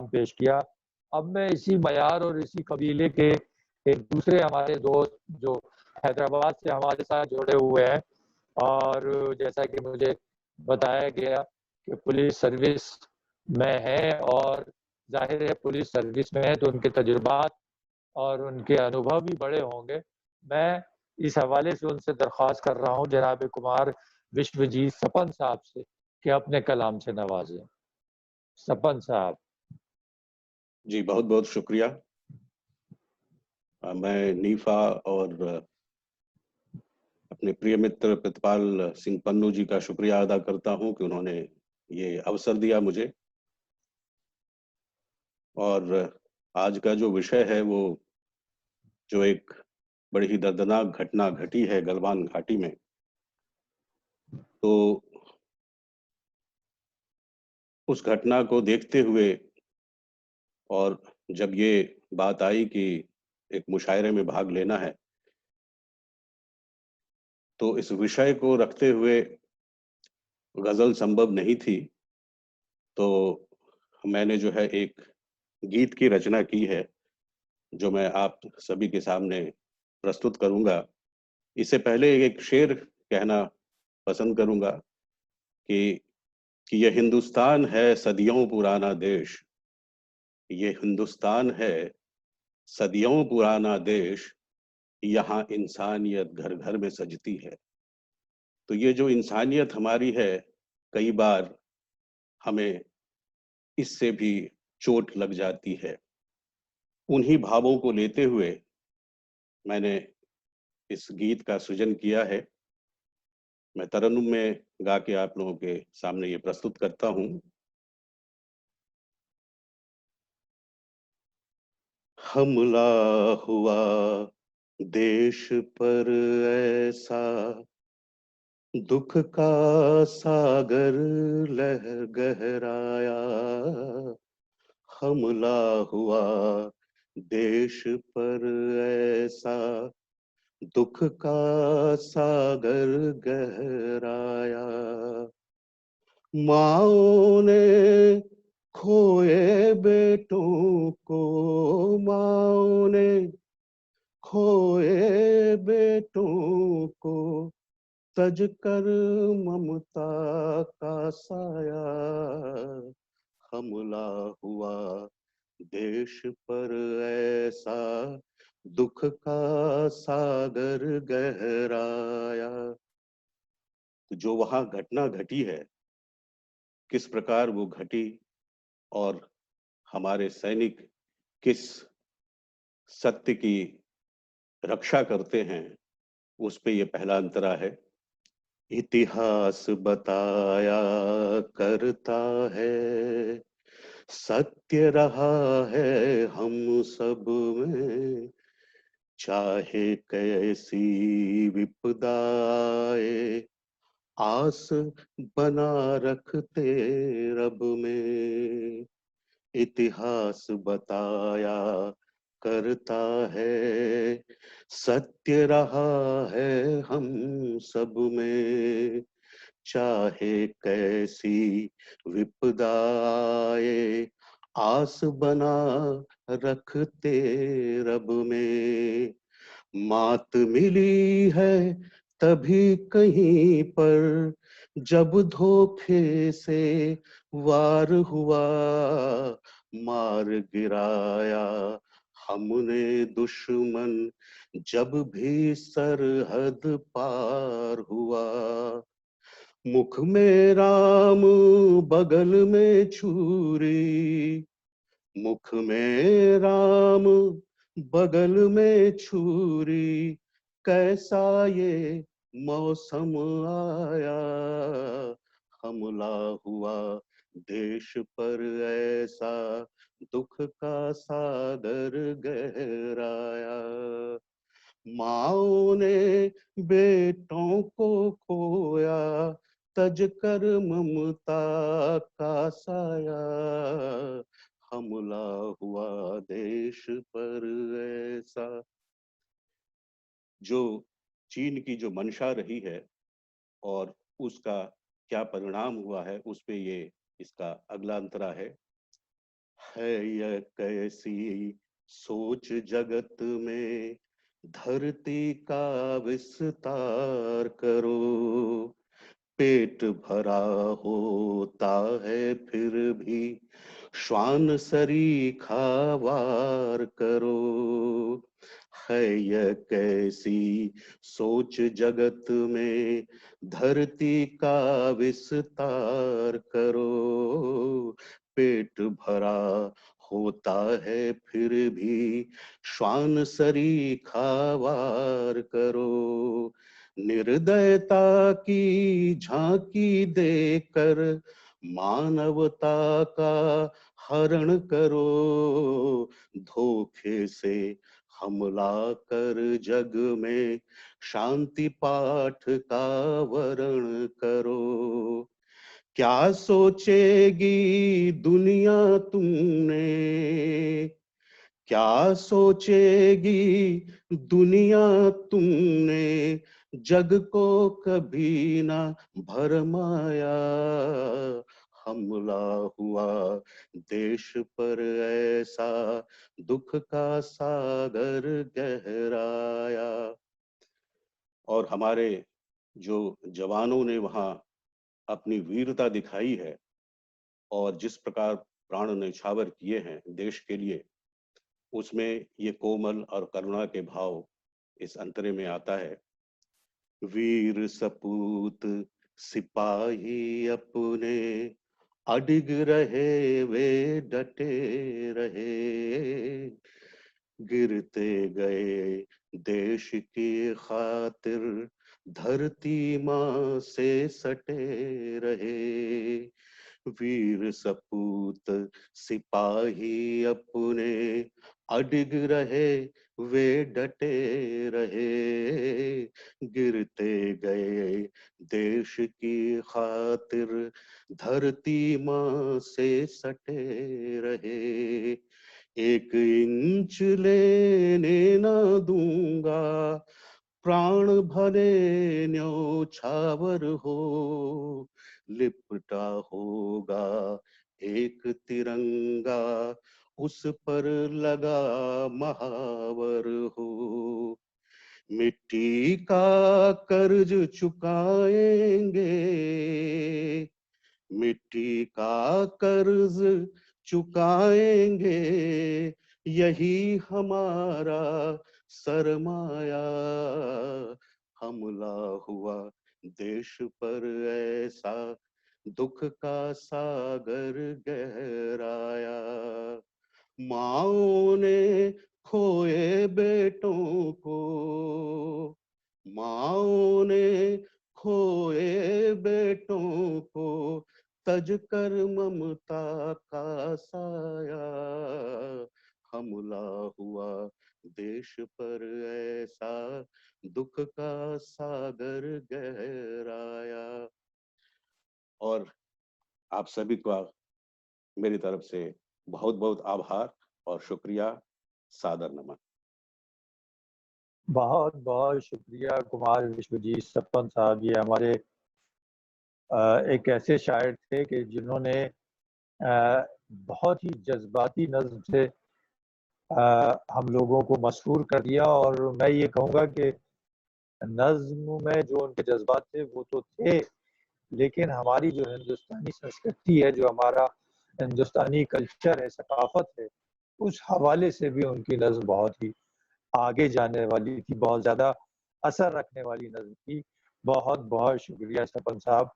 पेश किया। अब मैं इसी मयार और इसी कबीले के एक दूसरे हमारे दोस्त जो हैदराबाद से हमारे साथ जुड़े हुए हैं, और जैसा कि मुझे बताया गया कि पुलिस सर्विस में है, और ज़ाहिर है पुलिस सर्विस में है तो उनके तजुर्बात और उनके अनुभव भी बड़े होंगे। मैं इस हवाले से उनसे दरख्वास्त कर रहा हूँ जनाब कुमार विश्वजीत सपन साहब से कि अपने कलाम से नवाजें। सपन साहब। जी, बहुत बहुत शुक्रिया। मैं नीफा और अपने प्रिय मित्र प्रतिपाल सिंह पन्नू जी का शुक्रिया अदा करता हूं कि उन्होंने ये अवसर दिया मुझे। और आज का जो विषय है वो जो एक बड़ी ही दर्दनाक घटना घटी है गलवान घाटी में, तो उस घटना को देखते हुए और जब ये बात आई कि एक मुशायरे में भाग लेना है, तो इस विषय को रखते हुए गज़ल संभव नहीं थी। तो मैंने जो है एक गीत की रचना की है जो मैं आप सभी के सामने प्रस्तुत करूंगा। इससे पहले एक शेर कहना पसंद करूंगा कि ये हिंदुस्तान है सदियों पुराना देश, ये हिंदुस्तान है सदियों पुराना देश, यहाँ इंसानियत घर घर में सजती है। तो ये जो इंसानियत हमारी है, कई बार हमें इससे भी चोट लग जाती है। उन्हीं भावों को लेते हुए मैंने इस गीत का सृजन किया है। मैं तरन्नुम में गा के आप लोगों के सामने ये प्रस्तुत करता हूँ। हमला हुआ देश पर ऐसा, दुख का सागर लहर गहराया। हमला हुआ देश पर ऐसा, दुख का सागर गहराया। माँओं ने खोए बेटों को, माँओं ने खोए बेटों को, सज कर ममता का साया। हमला हुआ देश पर ऐसा, दुख का सागर गहराया। जो वहां घटना घटी है, किस प्रकार वो घटी और हमारे सैनिक किस सत्य की रक्षा करते हैं, उस पे ये पहला अंतरा है। इतिहास बताया करता है, सत्य रहा है हम सब में, चाहे कैसी विपदा आए, आस बना रखते रब में। इतिहास बताया करता है, सत्य रहा है हम सब में, चाहे कैसी विपदा आए, आस बना रखते रब में। मात मिली है तभी कहीं पर, जब धोखे से वार हुआ, मार गिराया हमने दुश्मन जब भी सरहद पार हुआ। मुख में राम बगल में छुरी, मुख में राम बगल में छुरी, कैसा ये मौसम आया। हमला हुआ देश पर ऐसा, दुख का सागर गहराया। माँओं ने बेटों को खोया, तज कर ममता का साया। हमला हुआ देश पर ऐसा। जो चीन की जो मंशा रही है और उसका क्या परिणाम हुआ है, उस पे ये इसका अगला अंतरा है। है यह कैसी सोच जगत में, धरती का विस्तार करो। पेट भरा होता है फिर भी, श्वान सरीखा वार करो। है यह कैसी सोच जगत में, धरती का विस्तार करो। पेट भरा होता है फिर भी, श्वान सरीखा वार करो। निर्दयता की झांकी देकर मानवता का हरण करो। धोखे से हमला कर जग में शांति पाठ का वरण करो। क्या सोचेगी दुनिया तुमने, क्या सोचेगी दुनिया तुमने, जग को कभी ना भरमाया। हमला हुआ देश पर ऐसा, दुख का सागर गहराया। और हमारे जो जवानों ने वहां अपनी वीरता दिखाई है और जिस प्रकार प्राण न्यौछावर किए हैं देश के लिए, उसमें ये कोमल और करुणा के भाव इस अंतरे में आता है। वीर सपूत सिपाही अपने, अडिग रहे वे डटे रहे। गिरते गए देश की खातिर, धरती माँ से सटे रहे। वीर सपूत सिपाही अपने, अडिग रहे वे डटे रहे। गिरते गए देश की खातिर, धरती माँ से सटे रहे। एक इंच लेने न दूंगा, प्राण भले न्यौछावर हो। लिपटा होगा एक तिरंगा, उस पर लगा महावर हो। मिट्टी का कर्ज चुकाएंगे, मिट्टी का कर्ज चुकाएंगे। यही हमारा सरमाया। हमला हुआ देश पर ऐसा, दुख का सागर गहराया। माओ ने खोए बेटों को, माओ ने खोए बेटों को, तज कर ममता का साया। हमला हुआ देश पर ऐसा, दुख का सागर गहराया। और आप सभी को मेरी तरफ से बहुत बहुत आभार और शुक्रिया, सादर नमन। बहुत बहुत शुक्रिया कुमार विश्वजीत सपन साहब। ये हमारे एक ऐसे शायर थे कि जिन्होंने बहुत ही जज्बाती नज़्म से हम लोगों को मसरूर कर दिया। और मैं ये कहूँगा कि नज़्म में जो उनके जज्बात थे वो तो थे, लेकिन हमारी जो हिंदुस्तानी संस्कृति है, जो हमारा हिंदुस्तानी कल्चर है, सकाफत है, उस हवाले से भी उनकी नज़्म बहुत ही आगे जाने वाली थी, बहुत ज़्यादा असर रखने वाली नज़्म थी। बहुत बहुत शुक्रिया सपन साहब।